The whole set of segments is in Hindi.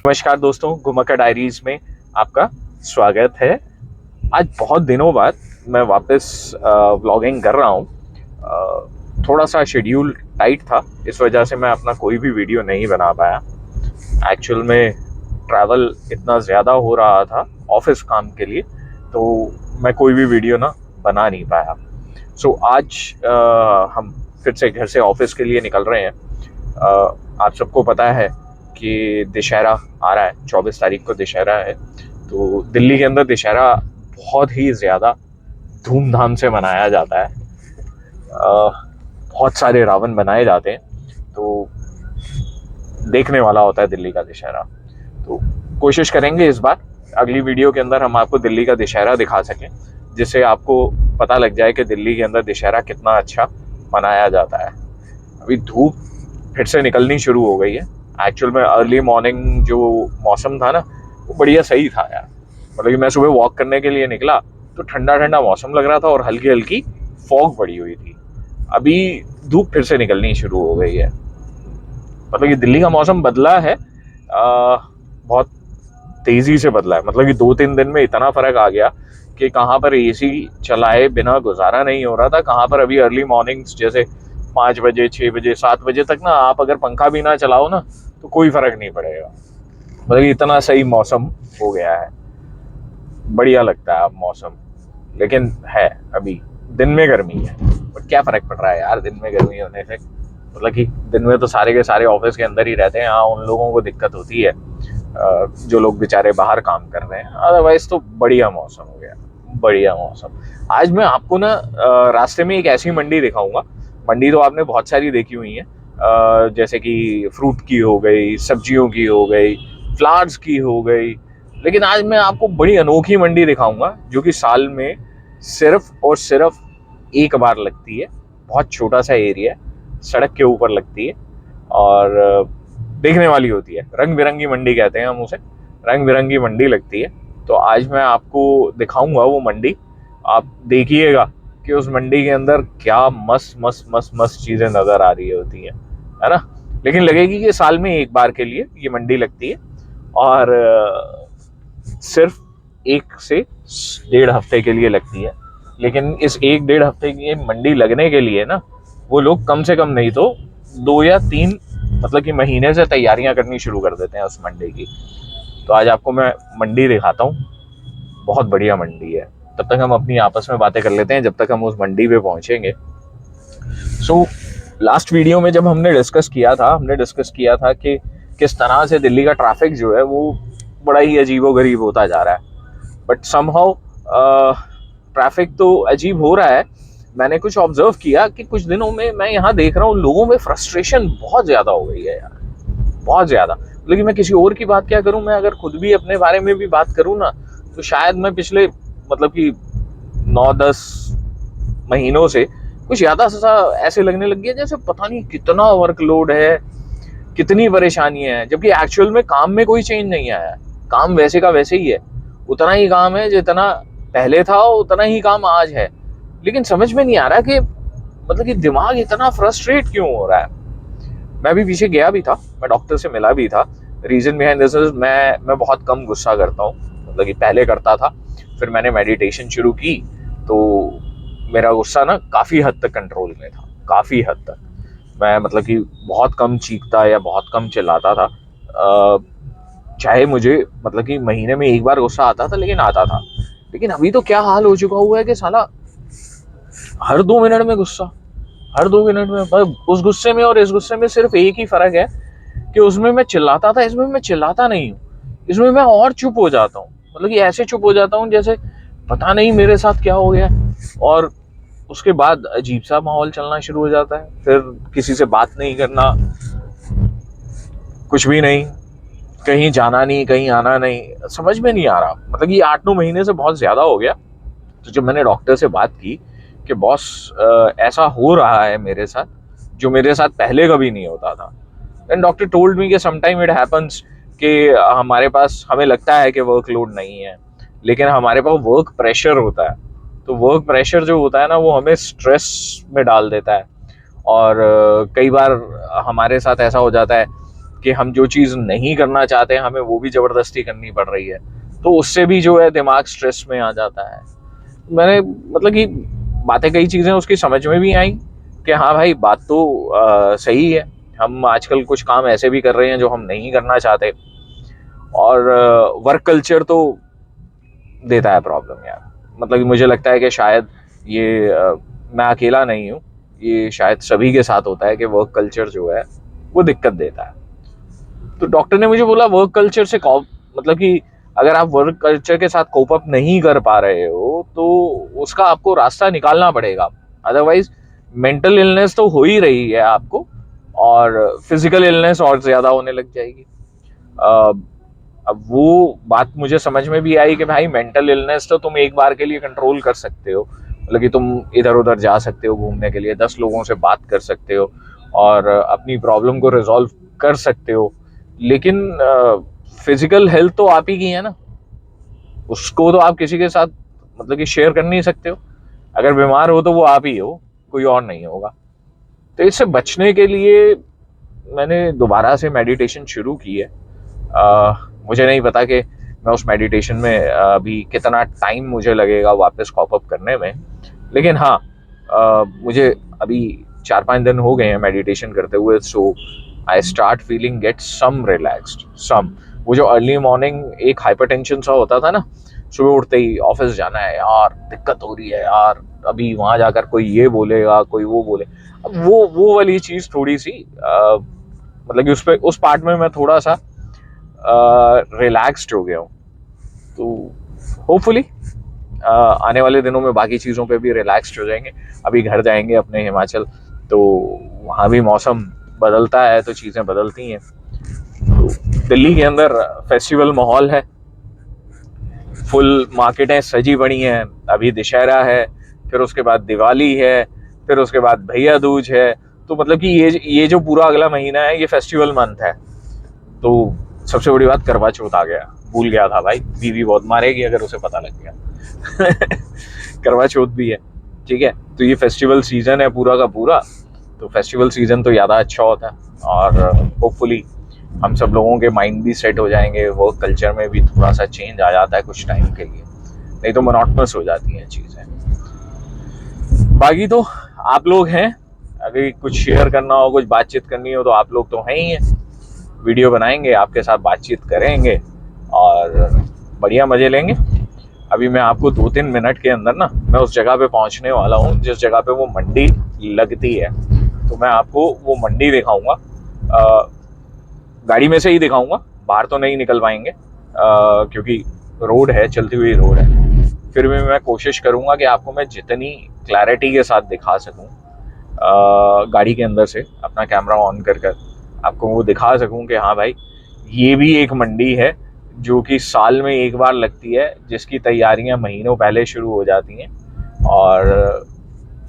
नमस्कार दोस्तों, घुमक्कर डायरीज में आपका स्वागत है। आज बहुत दिनों बाद मैं वापस व्लॉगिंग कर रहा हूँ। थोड़ा सा शेड्यूल टाइट था, इस वजह से मैं अपना कोई भी वीडियो नहीं बना पाया। एक्चुअल में ट्रैवल इतना ज़्यादा हो रहा था ऑफिस काम के लिए, तो मैं कोई भी वीडियो ना बना नहीं पाया। सो आज हम फिर से घर से ऑफिस के लिए निकल रहे हैं। आप सबको पता है कि दशहरा आ रहा है, 24 तारीख को दशहरा है। तो दिल्ली के अंदर दशहरा बहुत ही ज़्यादा धूमधाम से मनाया जाता है। बहुत सारे रावण बनाए जाते हैं, तो देखने वाला होता है दिल्ली का दशहरा। तो कोशिश करेंगे इस बार अगली वीडियो के अंदर हम आपको दिल्ली का दशहरा दिखा सकें, जिससे आपको पता लग जाए कि दिल्ली के अंदर दशहरा कितना अच्छा मनाया जाता है। अभी धूप फिर से निकलनी शुरू हो गई है। एक्चुअल में अर्ली मॉर्निंग जो मौसम था ना, वो बढ़िया सही था यार। मतलब कि मैं सुबह वॉक करने के लिए निकला तो ठंडा ठंडा मौसम लग रहा था और हल्की हल्की फॉग पड़ी हुई थी। अभी धूप फिर से निकलनी शुरू हो गई है। मतलब कि दिल्ली का मौसम बदला है, बहुत तेजी से बदला है। मतलब कि 2-3 दिन में इतना फर्क आ गया कि कहाँ पर एसी चलाए बिना गुजारा नहीं हो रहा था, कहाँ पर अभी अर्ली मॉर्निंग्स जैसे 5 बजे 6 बजे 7 बजे तक ना आप अगर पंखा भी ना चलाओ ना तो कोई फर्क नहीं पड़ेगा। मतलब इतना सही मौसम हो गया है, बढ़िया लगता है अब मौसम। लेकिन है अभी दिन में गर्मी है, बट क्या फर्क पड़ रहा है यार दिन में गर्मी होने से। मतलब कि दिन में तो सारे के सारे ऑफिस के अंदर ही रहते हैं। हाँ, उन लोगों को दिक्कत होती है जो लोग बेचारे बाहर काम कर रहे हैं, अदरवाइज तो बढ़िया मौसम हो गया, बढ़िया मौसम। आज मैं आपको ना रास्ते में एक ऐसी मंडी दिखाऊंगा। मंडी तो आपने बहुत सारी देखी हुई है, जैसे कि फ्रूट की हो गई, सब्जियों की हो गई, फ्लावर्स की हो गई। लेकिन आज मैं आपको बड़ी अनोखी मंडी दिखाऊंगा जो कि साल में सिर्फ और सिर्फ एक बार लगती है। बहुत छोटा सा एरिया है, सड़क के ऊपर लगती है और देखने वाली होती है। रंग बिरंगी मंडी कहते हैं हम उसे, रंग बिरंगी मंडी लगती है। तो आज मैं आपको दिखाऊंगा वो मंडी, आप देखिएगा कि उस मंडी के अंदर क्या मस्त मस्त मस्त मस्त चीजें नजर आ रही होती है ना। लेकिन लगेगी कि साल में एक बार के लिए ये मंडी लगती है और सिर्फ 1 से 1.5 हफ्ते के लिए लगती है। लेकिन इस 1-1.5 हफ्ते की मंडी लगने के लिए ना वो लोग कम से कम नहीं तो 2 या 3 मतलब कि महीने से तैयारियां करनी शुरू कर देते हैं उस मंडी की। तो आज आपको मैं मंडी दिखाता हूँ, बहुत बढ़िया मंडी है। तब तक हम अपनी आपस में बातें कर लेते हैं जब तक हम उस मंडी पे पहुंचेंगे। सो लास्ट वीडियो में जब हमने डिस्कस किया था कि किस तरह से दिल्ली का ट्रैफिक जो है वो बड़ा ही अजीबोगरीब होता जा रहा है। बट समहाउ ट्रैफिक तो अजीब हो रहा है। मैंने कुछ ऑब्जर्व किया कि कुछ दिनों में मैं यहाँ देख रहा हूँ लोगों में फ्रस्ट्रेशन बहुत ज़्यादा हो गई है यार, बहुत ज़्यादा। लेकिन मैं किसी और की बात क्या करूँ, मैं अगर खुद भी अपने बारे में भी बात करूँ ना तो शायद मैं पिछले मतलब कि 9-10 महीनों से कुछ ज़्यादा सा ऐसे लगने लग गया जैसे पता नहीं कितना वर्कलोड है, कितनी परेशानियां हैं। जबकि एक्चुअल में काम में कोई चेंज नहीं आया है, काम वैसे का वैसे ही है। उतना ही काम है जितना पहले था, उतना ही काम आज है। लेकिन समझ में नहीं आ रहा कि मतलब कि दिमाग इतना फ्रस्ट्रेट क्यों हो रहा है। मैं भी पीछे गया भी था, मैं डॉक्टर से मिला भी था। रीजन बिहाइंड दिस इज मैं बहुत कम गुस्सा करता हूँ, मतलब कि पहले करता था, फिर मैंने मेडिटेशन शुरू की तो मेरा गुस्सा ना काफ़ी हद तक कंट्रोल में था, काफ़ी हद तक। मैं मतलब कि बहुत कम चीखता या बहुत कम चिल्लाता था। चाहे मुझे मतलब कि महीने में एक बार गुस्सा आता था, लेकिन आता था। लेकिन अभी तो क्या हाल हो चुका हुआ है कि साला हर 2 मिनट में गुस्सा, हर 2 मिनट में। उस गुस्से में और इस गुस्से में सिर्फ एक ही फर्क है कि उसमें मैं चिल्लाता था, इसमें मैं चिल्लाता नहीं हूँ। इसमें मैं और चुप हो जाता हूँ, मतलब कि ऐसे चुप हो जाता हूँ जैसे पता नहीं मेरे साथ क्या हो गया। और उसके बाद अजीब सा माहौल चलना शुरू हो जाता है। फिर किसी से बात नहीं करना, कुछ भी नहीं, कहीं जाना नहीं, कहीं आना नहीं, समझ में नहीं आ रहा। मतलब ये 8-9 महीने से बहुत ज़्यादा हो गया। तो जब मैंने डॉक्टर से बात की कि बॉस ऐसा हो रहा है मेरे साथ जो मेरे साथ पहले कभी नहीं होता था, देन डॉक्टर टोल्ड मी कि समटाइम इट हैपन्स कि हमारे पास हमें लगता है कि वर्कलोड नहीं है, लेकिन हमारे पास वर्क प्रेशर होता है। तो वर्क प्रेशर जो होता है ना वो हमें स्ट्रेस में डाल देता है। और कई बार हमारे साथ ऐसा हो जाता है कि हम जो चीज़ नहीं करना चाहते हैं हमें वो भी ज़बरदस्ती करनी पड़ रही है, तो उससे भी जो है दिमाग स्ट्रेस में आ जाता है। मैंने मतलब कि बातें कई चीज़ें उसकी समझ में भी आई कि हाँ भाई बात तो सही है, हम आजकल कुछ काम ऐसे भी कर रहे हैं जो हम नहीं करना चाहते, और वर्क कल्चर तो देता है प्रॉब्लम यार। मतलब कि मुझे लगता है कि शायद ये मैं अकेला नहीं हूँ, ये शायद सभी के साथ होता है कि वर्क कल्चर जो है वो दिक्कत देता है। तो डॉक्टर ने मुझे बोला वर्क कल्चर से मतलब कि अगर आप वर्क कल्चर के साथ कोप अप नहीं कर पा रहे हो तो उसका आपको रास्ता निकालना पड़ेगा, अदरवाइज मेंटल इलनेस तो हो ही रही है आपको, और फिजिकल इलनेस और ज्यादा होने लग जाएगी। अब वो बात मुझे समझ में भी आई कि भाई मेंटल इलनेस तो तुम एक बार के लिए कंट्रोल कर सकते हो, मतलब कि तुम इधर उधर जा सकते हो घूमने के लिए, 10 लोगों से बात कर सकते हो और अपनी प्रॉब्लम को रिजॉल्व कर सकते हो, लेकिन फिजिकल हेल्थ तो आप ही की है ना, उसको तो आप किसी के साथ मतलब कि शेयर कर नहीं सकते हो। अगर बीमार हो तो वो आप ही हो, कोई और नहीं होगा। तो इससे बचने के लिए मैंने दोबारा से मेडिटेशन शुरू की है। मुझे नहीं पता कि मैं उस मेडिटेशन में अभी कितना टाइम मुझे लगेगा वापस कॉप अप करने में, लेकिन हाँ मुझे अभी 4-5 दिन हो गए हैं मेडिटेशन करते हुए, so I start feeling get some relaxed some. वो जो अर्ली मॉर्निंग एक हाइपरटेंशन सा होता था ना, सुबह उठते ही ऑफिस जाना है यार, दिक्कत हो रही है यार, अभी वहां जाकर कोई ये बोलेगा कोई वो बोले, अब वो वाली चीज थोड़ी सी मतलब कि उस पार्ट में मैं थोड़ा सा रिलैक्स्ड हो गया हूँ। तो होपफुली आने वाले दिनों में बाकी चीज़ों पे भी रिलैक्स्ड हो जाएंगे। अभी घर जाएंगे अपने हिमाचल, तो वहाँ भी मौसम बदलता है तो चीज़ें बदलती हैं। तो दिल्ली के अंदर फेस्टिवल माहौल है, फुल मार्केटें सजी पड़ी हैं, अभी दशहरा है, फिर उसके बाद दिवाली है, फिर उसके बाद भैया दूज है। तो मतलब कि ये जो पूरा अगला महीना है ये फेस्टिवल मंथ है। तो सबसे बड़ी बात करवा चौथ आ गया, भूल गया था भाई, बीवी बहुत मारेगी अगर उसे पता लग गया। करवा चौथ भी है, ठीक है। तो ये फेस्टिवल सीजन है पूरा का पूरा, तो फेस्टिवल सीजन तो ज़्यादा अच्छा होता है, और होपफुली हम सब लोगों के माइंड भी सेट हो जाएंगे, वर्क कल्चर में भी थोड़ा सा चेंज आ जाता है कुछ टाइम के लिए, नहीं तो मोनोटोनस हो जाती हैं चीज़ें। बाकी तो आप लोग हैं, अगर कुछ शेयर करना हो कुछ बातचीत करनी हो तो आप लोग तो हैं ही हैं, वीडियो बनाएंगे आपके साथ बातचीत करेंगे और बढ़िया मजे लेंगे। अभी मैं आपको 2-3 मिनट के अंदर ना मैं उस जगह पे पहुंचने वाला हूँ जिस जगह पे वो मंडी लगती है, तो मैं आपको वो मंडी दिखाऊंगा, गाड़ी में से ही दिखाऊंगा, बाहर तो नहीं निकल पाएंगे क्योंकि रोड है, चलती हुई रोड है। फिर भी मैं कोशिश करूंगा कि आपको मैं जितनी क्लैरिटी के साथ दिखा सकूं, गाड़ी के अंदर से अपना कैमरा ऑन कर आपको वो दिखा सकूं कि हाँ भाई ये भी एक मंडी है जो कि साल में एक बार लगती है, जिसकी तैयारियां महीनों पहले शुरू हो जाती हैं और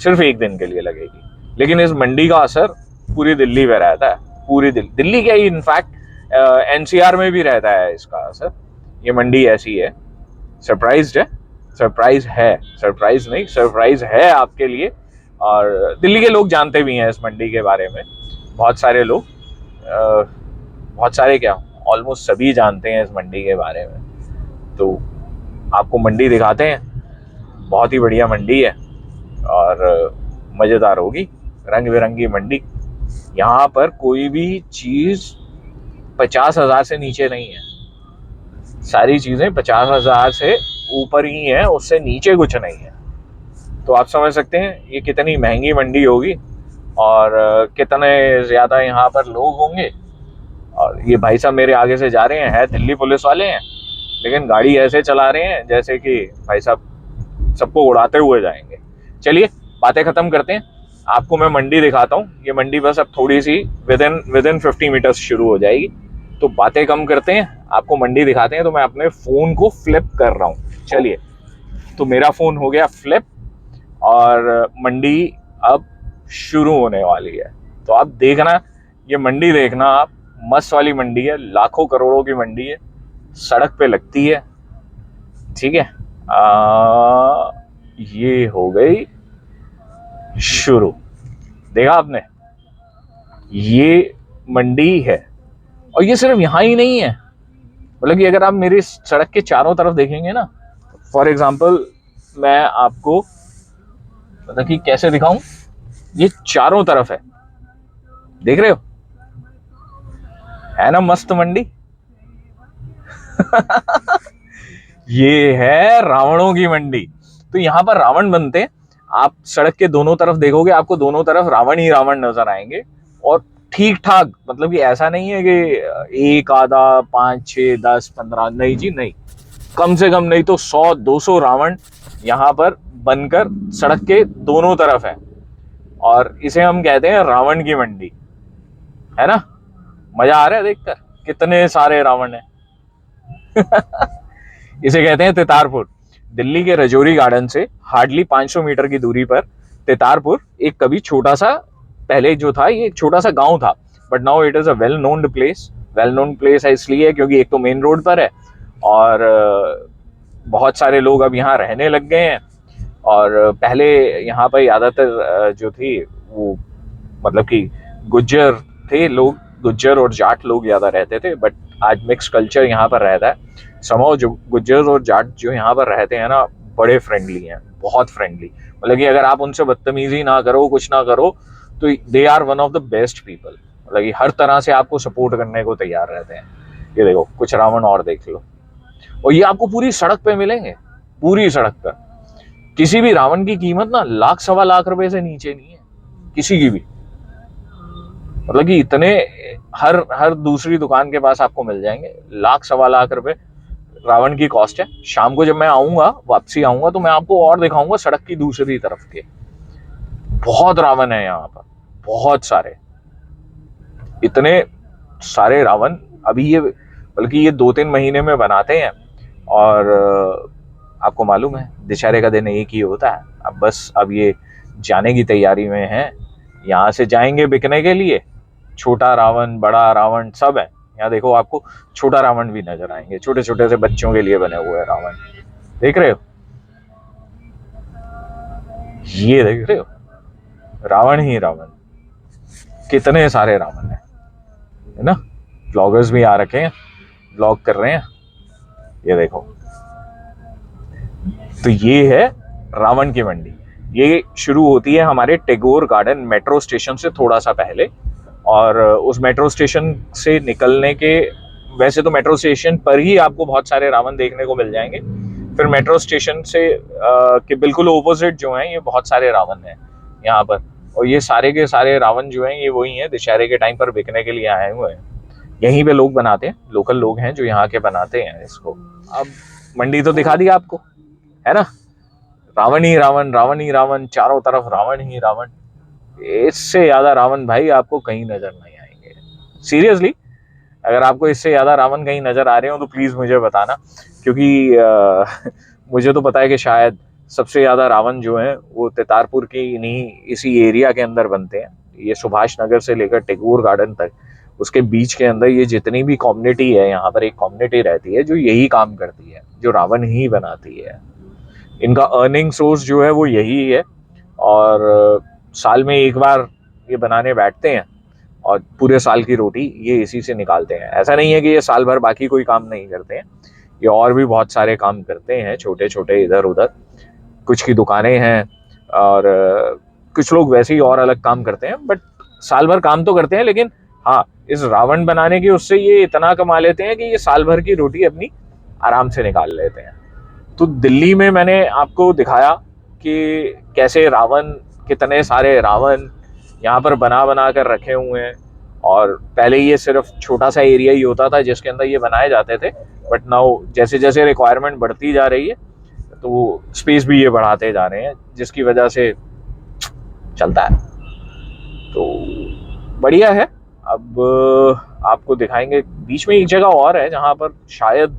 सिर्फ एक दिन के लिए लगेगी। लेकिन इस मंडी का असर पूरी दिल्ली में रहता है, पूरी दिल्ली क्या ही इनफैक्ट एनसीआर में भी रहता है इसका असर। ये मंडी ऐसी है, सरप्राइज्ड है, सरप्राइज है, सरप्राइज नहीं सरप्राइज है आपके लिए। और दिल्ली के लोग जानते भी हैं इस मंडी के बारे में, बहुत सारे लोग, बहुत सारे क्या, ऑलमोस्ट सभी जानते हैं इस मंडी के बारे में। तो आपको मंडी दिखाते हैं, बहुत ही बढ़िया मंडी है और मज़ेदार होगी, रंग बिरंगी मंडी। यहाँ पर कोई भी चीज़ 50,000 से नीचे नहीं है, सारी चीज़ें 50,000 से ऊपर ही है, उससे नीचे कुछ नहीं है। तो आप समझ सकते हैं ये कितनी महंगी मंडी होगी और कितने ज़्यादा यहाँ पर लोग होंगे। और ये भाई साहब मेरे आगे से जा रहे हैं, है दिल्ली पुलिस वाले हैं, लेकिन गाड़ी ऐसे चला रहे हैं जैसे कि भाई साहब सबको उड़ाते हुए जाएंगे। चलिए बातें खत्म करते हैं, आपको मैं मंडी दिखाता हूँ। ये मंडी बस अब थोड़ी सी विद इन 50 मीटर्स शुरू हो जाएगी, तो बातें कम करते हैं, आपको मंडी दिखाते हैं। तो मैं अपने फोन को फ्लिप कर रहा हूँ, चलिए। तो मेरा फोन हो गया फ्लिप और मंडी अब शुरू होने वाली है। तो आप देखना, ये मंडी देखना आप, मस्त वाली मंडी है, लाखों करोड़ों की मंडी है, सड़क पे लगती है, ठीक है। ये हो गई शुरू, देखा आपने, ये मंडी है और ये सिर्फ यहाँ ही नहीं है, मतलब कि अगर आप मेरी सड़क के चारों तरफ देखेंगे ना, फॉर एग्जाम्पल मैं आपको मतलब कि कैसे दिखाऊं, ये चारों तरफ है, देख रहे हो, है ना मस्त मंडी। ये है रावणों की मंडी। तो यहाँ पर रावण बनते हैं। आप सड़क के दोनों तरफ देखोगे, आपको दोनों तरफ रावण ही रावण नजर आएंगे। और ठीक ठाक, मतलब कि ऐसा नहीं है कि एक आधा 5 6 10 15, नहीं जी नहीं, कम से कम नहीं तो 100 200 रावण यहाँ पर बनकर सड़क के दोनों तरफ है। और इसे हम कहते हैं रावण की मंडी, है ना। मजा आ रहा है देखकर, कितने सारे रावण है। इसे कहते हैं तितारपुर। दिल्ली के रजौरी गार्डन से हार्डली 500 मीटर की दूरी पर तितारपुर एक कभी छोटा सा, पहले जो था ये एक छोटा सा गांव था, but now it is a well known place. Well known place है इसलिए क्योंकि एक तो मेन रोड पर है और बहुत सारे लोग अब यहाँ रहने लग गए हैं। और पहले यहाँ पर ज्यादातर जो थी वो मतलब कि गुज्जर थे लोग, गुज्जर और जाट लोग ज्यादा रहते थे, बट आज मिक्स कल्चर यहाँ पर रहता है। समझो जो गुज्जर और जाट जो यहाँ पर रहते हैं ना, बड़े फ्रेंडली हैं, बहुत फ्रेंडली। मतलब कि अगर आप उनसे बदतमीजी ना करो, कुछ ना करो, तो they are one of the best people. मतलब कि हर तरह से आपको सपोर्ट करने को तैयार रहते हैं। ये देखो कुछ रावण और देख लो, और ये आपको पूरी सड़क पे मिलेंगे, पूरी सड़क पर। किसी भी रावण की कीमत ना लाख सवा लाख रुपए से नीचे नहीं है, किसी की भी। मतलब कि इतने हर दूसरी दुकान के पास आपको मिल जाएंगे, लाख सवा लाख रुपए रावण की कॉस्ट है। शाम को जब मैं आऊंगा, वापसी आऊंगा, तो मैं आपको और दिखाऊंगा सड़क की दूसरी तरफ के। बहुत रावण है यहाँ पर, बहुत सारे, इतने सारे रावण। अभी ये बल्कि ये 2-3 महीने में बनाते हैं। और आपको मालूम है दशहरे का दिन एक ही होता है। अब बस अब ये जाने की तैयारी में है, यहाँ से जाएंगे बिकने के लिए। छोटा रावण, बड़ा रावण सब है यहाँ। देखो आपको छोटा रावण भी नजर आएंगे, छोटे छोटे से बच्चों के लिए बने हुए रावण, देख रहे हो, ये देख रहे हो, रावण ही रावण, कितने सारे रावण है ना। ब्लॉगर्स भी आ रखे हैं, ब्लॉग कर रहे हैं, ये देखो। तो ये है रावण की मंडी। ये शुरू होती है हमारे टैगोर गार्डन मेट्रो स्टेशन से थोड़ा सा पहले। और उस मेट्रो स्टेशन से निकलने के, वैसे तो मेट्रो स्टेशन पर ही आपको बहुत सारे रावण देखने को मिल जाएंगे। फिर मेट्रो स्टेशन से के बिल्कुल ओपोजिट जो हैं, ये बहुत सारे रावण हैं यहाँ पर। और ये सारे के सारे रावण जो हैं, ये वही हैं दशहरे के टाइम पर बिकने के लिए आए हुए हैं। यहीं पे लोग बनाते हैं, लोकल लोग हैं जो यहाँ के बनाते हैं इसको। अब मंडी तो दिखा दी आपको, है ना। रावण ही रावण, रावण ही रावण, चारों तरफ रावण ही रावण। इससे ज्यादा रावण भाई आपको कहीं नजर नहीं आएंगे, सीरियसली। अगर आपको इससे ज्यादा रावण कहीं नजर आ रहे हो तो प्लीज मुझे बताना, क्योंकि मुझे तो पता है कि शायद सबसे ज्यादा रावण जो है वो तितारपुर की इसी एरिया के अंदर बनते हैं। ये सुभाष नगर से लेकर टैगोर गार्डन तक, उसके बीच के अंदर ये जितनी भी कम्युनिटी है, यहाँ पर एक कम्युनिटी रहती है जो यही काम करती है, जो रावण ही बनाती है। इनका अर्निंग सोर्स जो है वो यही है। और साल में एक बार ये बनाने बैठते हैं और पूरे साल की रोटी ये इसी से निकालते हैं। ऐसा नहीं है कि ये साल भर बाकी कोई काम नहीं करते हैं, ये और भी बहुत सारे काम करते हैं, छोटे छोटे इधर उधर। कुछ की दुकानें हैं और कुछ लोग वैसे ही और अलग काम करते हैं, बट साल भर काम तो करते हैं। लेकिन हाँ, इस रावण बनाने के उससे ये इतना कमा लेते हैं कि ये साल भर की रोटी अपनी आराम से निकाल लेते हैं। तो दिल्ली में मैंने आपको दिखाया कि कैसे रावण, कितने सारे रावण यहाँ पर बना बना कर रखे हुए हैं। और पहले ये सिर्फ छोटा सा एरिया ही होता था जिसके अंदर ये बनाए जाते थे, बट नाउ जैसे जैसे रिक्वायरमेंट बढ़ती जा रही है तो स्पेस भी ये बढ़ाते जा रहे हैं, जिसकी वजह से चलता है। तो बढ़िया है। अब आपको दिखाएंगे, बीच में एक जगह और है जहाँ पर शायद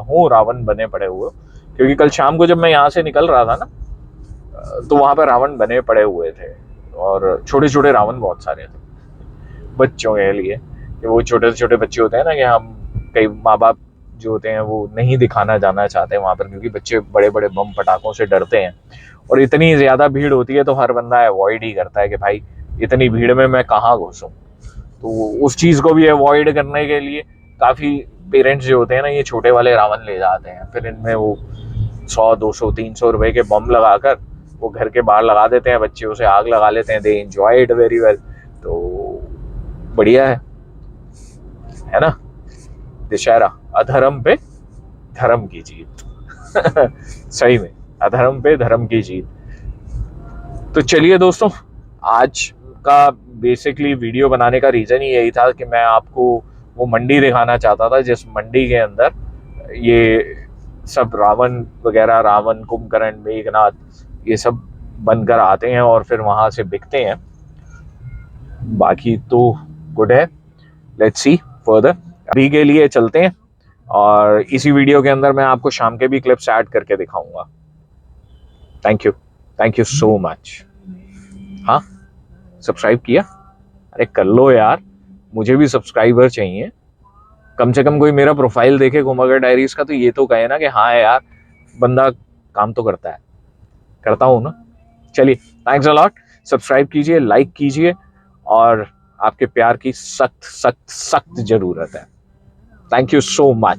हो रावण बने पड़े हुए, क्योंकि कल शाम को जब मैं यहाँ से निकल रहा था ना, तो वहां पर रावण बने पड़े हुए थे। और छोटे छोटे रावण बहुत सारे थे बच्चों के लिए। कि वो छोटे छोटे बच्चे होते हैं ना, कि हम कई माँ बाप जो होते हैं वो नहीं दिखाना जाना चाहते हैं वहां पर, क्योंकि बच्चे बड़े बड़े बम पटाखों से डरते हैं। और इतनी ज्यादा भीड़ होती है तो हर बंदा अवॉइड ही करता है कि भाई इतनी भीड़ में मैं कहाँ घुसूं। तो उस चीज़ को भी अवॉइड करने के लिए काफ़ी पेरेंट्स जो होते हैं ना, ये छोटे वाले रावण ले जाते हैं, फिर इनमें वो 100 200 300 रुपए के बम लगाकर वो घर के बाहर लगा देते हैं, बच्चे उसे आग लगा लेते हैं, they enjoy it very well. तो बढ़िया है ना। दशहरा, अधर्म पे धर्म की जीत। सही में अधर्म पे धर्म की जीत। तो चलिए दोस्तों, आज का बेसिकली वीडियो बनाने का रीजन ही यही था कि मैं आपको वो मंडी दिखाना चाहता था जिस मंडी के अंदर ये सब रावण वगैरह, रावण, कुंभकर्ण, मेघनाथ, ये सब बनकर आते हैं और फिर वहां से बिकते हैं। बाकी तो गुड है, लेट्स सी फर्दर। अभी के लिए चलते हैं, और इसी वीडियो के अंदर मैं आपको शाम के भी क्लिप्स ऐड करके दिखाऊंगा। Thank you so much. हाँ, सब्सक्राइब किया? अरे कर लो यार, मुझे भी सब्सक्राइबर चाहिए। कम से कम कोई मेरा प्रोफाइल देखे कुंभकर्ण डायरीज का तो ये तो कहे ना कि हाँ यार, बंदा काम तो करता है। करता हूँ ना। चलिए, थैंक्स अ लॉट। सब्सक्राइब कीजिए, लाइक कीजिए, और आपके प्यार की सख्त सख्त सख्त जरूरत है। Thank you so much.